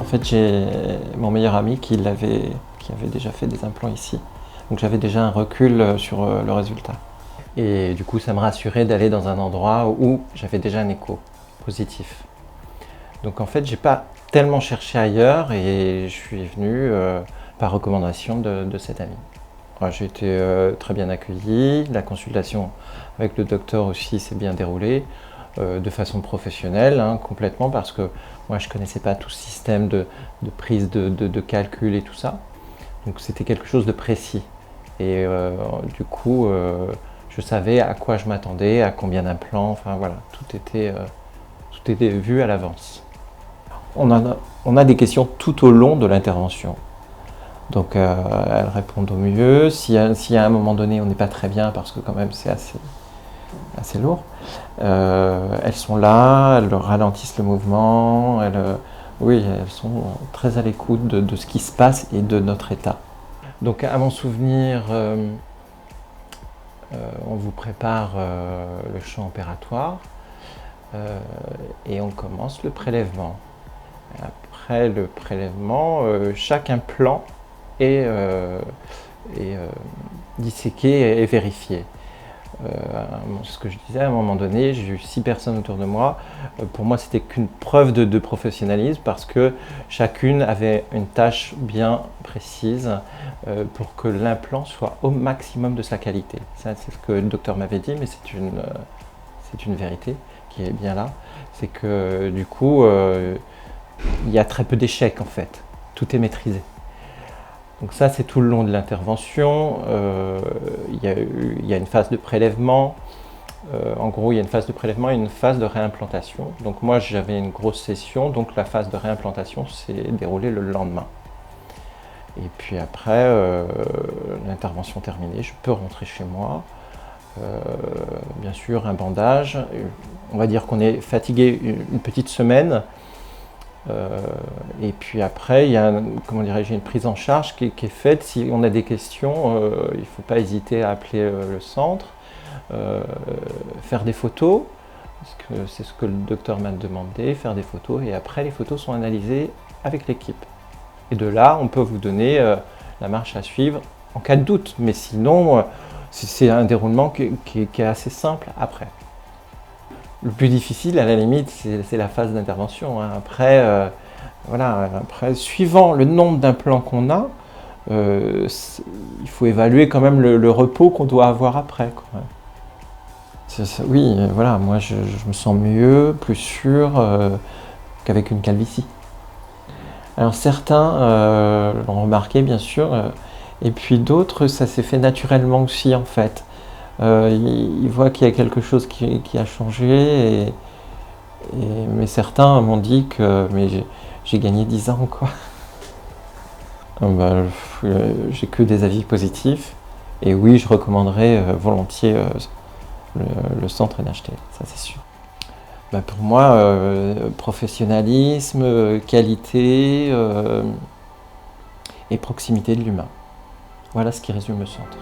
fait, j'ai mon meilleur ami qui avait déjà fait des implants ici. Donc j'avais déjà un recul sur le résultat. Et du coup, ça me rassurait d'aller dans un endroit où j'avais déjà un écho positif. Donc en fait, j'ai pas tellement cherché ailleurs et je suis venu par recommandation de cet ami. Ouais, j'ai été très bien accueilli, la consultation avec le docteur aussi s'est bien déroulée, de façon professionnelle, hein, complètement, parce que moi je ne connaissais pas tout ce système de prise de calcul et tout ça. Donc c'était quelque chose de précis. Et du coup, je savais à quoi je m'attendais, à combien d'implants, enfin voilà, tout était vu à l'avance. On a des questions tout au long de l'intervention. Donc elles répondent au mieux. Si à un moment donné on n'est pas très bien, parce que quand même c'est assez lourd, elles sont là, elles ralentissent le mouvement, oui, elles sont très à l'écoute de ce qui se passe et de notre état. Donc à mon souvenir, on vous prépare le champ opératoire et on commence le prélèvement. Après le prélèvement, chaque implant est disséqué et vérifié. Ce que je disais, à un moment donné, j'ai eu 6 personnes autour de moi. Pour moi, c'était qu'une preuve de professionnalisme parce que chacune avait une tâche bien précise pour que l'implant soit au maximum de sa qualité. Ça, c'est ce que le docteur m'avait dit, mais c'est une vérité qui est bien là. C'est que du coup, il y a très peu d'échecs en fait. Tout est maîtrisé. Donc ça, c'est tout le long de l'intervention. Il y a une phase de prélèvement. En gros, il y a une phase de prélèvement et une phase de réimplantation. Donc moi, j'avais une grosse session, donc la phase de réimplantation s'est déroulée le lendemain. Et puis après, l'intervention terminée, je peux rentrer chez moi. Bien sûr, un bandage. On va dire qu'on est fatigué une petite semaine. Et puis après, il y a une prise en charge qui est faite. Si on a des questions, il ne faut pas hésiter à appeler le centre, faire des photos, parce que c'est ce que le docteur m'a demandé, faire des photos, et après les photos sont analysées avec l'équipe. Et de là, on peut vous donner la marche à suivre en cas de doute, mais sinon, c'est un déroulement qui est assez simple après. Le plus difficile, à la limite, c'est la phase d'intervention. Hein. Après, suivant le nombre d'implants qu'on a, il faut évaluer quand même le repos qu'on doit avoir après. Quoi. Oui, voilà, moi je me sens mieux, plus sûr qu'avec une calvitie. Alors certains l'ont remarqué, bien sûr, et puis d'autres, ça s'est fait naturellement aussi, en fait. Ils voient qu'il y a quelque chose qui a changé, mais certains m'ont dit que j'ai gagné 10 ans, quoi. J'ai que des avis positifs, et oui, je recommanderais volontiers le centre NHT, ça c'est sûr. Pour moi, professionnalisme, qualité et proximité de l'humain. Voilà ce qui résume le centre.